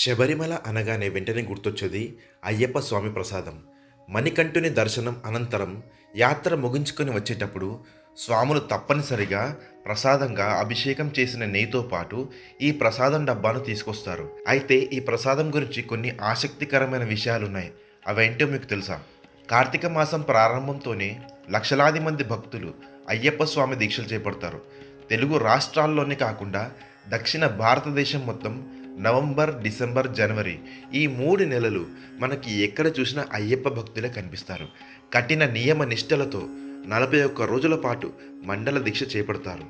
శబరిమల అనగానే వెంటనే గుర్తొచ్చేది అయ్యప్ప స్వామి ప్రసాదం. మణికంఠుని దర్శనం అనంతరం యాత్ర ముగించుకొని వచ్చేటప్పుడు స్వాములు తప్పనిసరిగా ప్రసాదంగా అభిషేకం చేసిన నెయ్యితో పాటు ఈ ప్రసాదం డబ్బాను తీసుకొస్తారు. అయితే ఈ ప్రసాదం గురించి కొన్ని ఆసక్తికరమైన విషయాలున్నాయి. అవేంటో మీకు తెలుసా? కార్తీక మాసం ప్రారంభంతోనే లక్షలాది మంది భక్తులు అయ్యప్ప స్వామి దీక్షలు చేపడతారు. తెలుగు రాష్ట్రాల్లోనే కాకుండా దక్షిణ భారతదేశం మొత్తం నవంబర్, డిసెంబర్, జనవరి ఈ 3 నెలలు మనకి ఎక్కడ చూసినా అయ్యప్ప భక్తులే కనిపిస్తారు. కఠిన నియమ నిష్టలతో 41 రోజుల పాటు మండల దీక్ష చేపడతారు.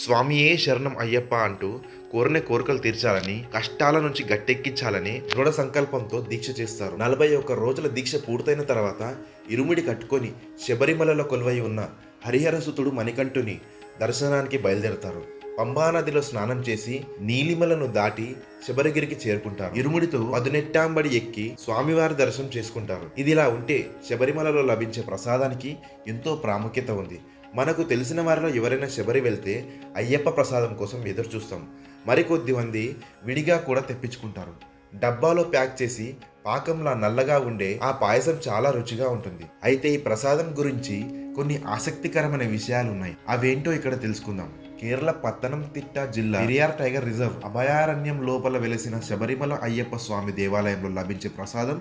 స్వామియే శరణం అయ్యప్ప అంటూ కోరిన కోరికలు తీర్చాలని, కష్టాల నుంచి గట్టెక్కించాలని దృఢ సంకల్పంతో దీక్ష చేస్తారు. 41 రోజుల దీక్ష పూర్తయిన తర్వాత ఇరుముడి కట్టుకొని శబరిమలలో కొలువై ఉన్న హరిహరసుతుడు మణికంఠుని దర్శనానికి బయలుదేరతారు. పంబానదిలో స్నానం చేసి నీలిమలను దాటి శబరిగిరికి చేరుకుంటారు. ఇరుముడితో పదునెట్టాంబడి ఎక్కి స్వామివారి దర్శనం చేసుకుంటారు. ఇదిలా ఉంటే శబరిమలలో లభించే ప్రసాదానికి ఎంతో ప్రాముఖ్యత ఉంది. మనకు తెలిసిన వారిలో ఎవరైనా శబరి వెళ్తే అయ్యప్ప ప్రసాదం కోసం ఎదురు చూస్తాం. మరికొద్ది మంది విడిగా కూడా తెప్పించుకుంటారు. డబ్బాలో ప్యాక్ చేసి పాకంలా నల్లగా ఉండే ఆ పాయసం చాలా రుచిగా ఉంటుంది. అయితే ఈ ప్రసాదం గురించి కొన్ని ఆసక్తికరమైన విషయాలు ఉన్నాయి. అవేంటో ఇక్కడ తెలుసుకుందాం. కేరళ పత్తనంతిట్ట జిల్లా పెరియార్ టైగర్ రిజర్వ్ అభయారణ్యం లోపల వెలిసిన శబరిమల అయ్యప్ప స్వామి దేవాలయంలో లభించే ప్రసాదం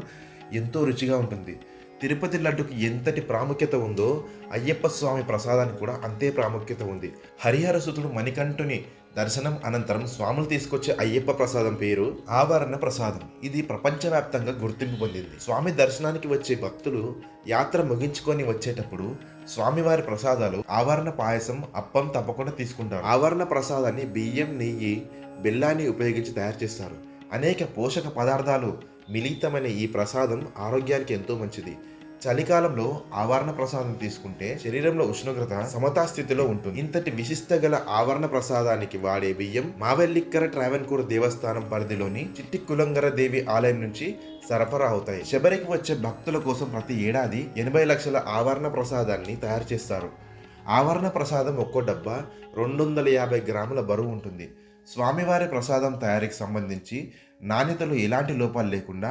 ఎంతో రుచిగా ఉంటుంది. తిరుపతి లడ్డుకి ఎంతటి ప్రాముఖ్యత ఉందో అయ్యప్ప స్వామి ప్రసాదానికి కూడా అంతే ప్రాముఖ్యత ఉంది. హరిహరసుతుడు మణికంఠుని దర్శనం అనంతరం స్వాములు తీసుకొచ్చే అయ్యప్ప ప్రసాదం పేరు ఆవరణ ప్రసాదం. ఇది ప్రపంచవ్యాప్తంగా గుర్తింపు పొందింది. స్వామి దర్శనానికి వచ్చే భక్తులు యాత్ర ముగించుకొని వచ్చేటప్పుడు స్వామివారి ప్రసాదాలు ఆవరణ పాయసం, అప్పం తప్పకుండా తీసుకుంటారు. ఆవరణ ప్రసాదాన్ని బియ్యం, నెయ్యి, బెల్లాన్ని ఉపయోగించి తయారు చేస్తారు. అనేక పోషక పదార్థాలు మిళితమైన ఈ ప్రసాదం ఆరోగ్యానికి ఎంతో మంచిది. చలికాలంలో ఆవరణ ప్రసాదం తీసుకుంటే శరీరంలో ఉష్ణోగ్రత సమతా స్థితిలో ఉంటుంది. ఇంతటి విశిష్ట గల ఆవరణ ప్రసాదానికి వాడే బియ్యం మావెల్లిక్కర ట్రావెన్కూర్ దేవస్థానం పరిధిలోని చిట్టికులంగర దేవి ఆలయం నుంచి సరఫరా అవుతాయి. శబరికి వచ్చే భక్తుల కోసం ప్రతి ఏడాది 80 లక్షల ఆవరణ ప్రసాదాన్ని తయారు చేస్తారు. ఆవరణ ప్రసాదం ఒక్కో డబ్బా 250 గ్రాముల బరువు ఉంటుంది. స్వామివారి ప్రసాదం తయారీకి సంబంధించి నాణ్యతలో ఎలాంటి లోపాలు లేకుండా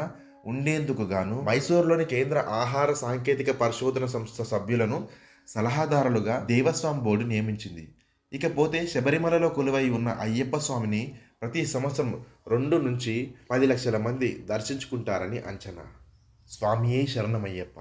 ఉండేందుకు గాను మైసూరులోని కేంద్ర ఆహార సాంకేతిక పరిశోధన సంస్థ సభ్యులను సలహాదారులుగా దేవస్వామి బోర్డు నియమించింది. ఇకపోతే శబరిమలలో కొలువై ఉన్న అయ్యప్ప స్వామిని ప్రతి సంవత్సరం 2 నుంచి 10 లక్షల మంది దర్శించుకుంటారని అంచనా. స్వామియే శరణమయ్యప్ప.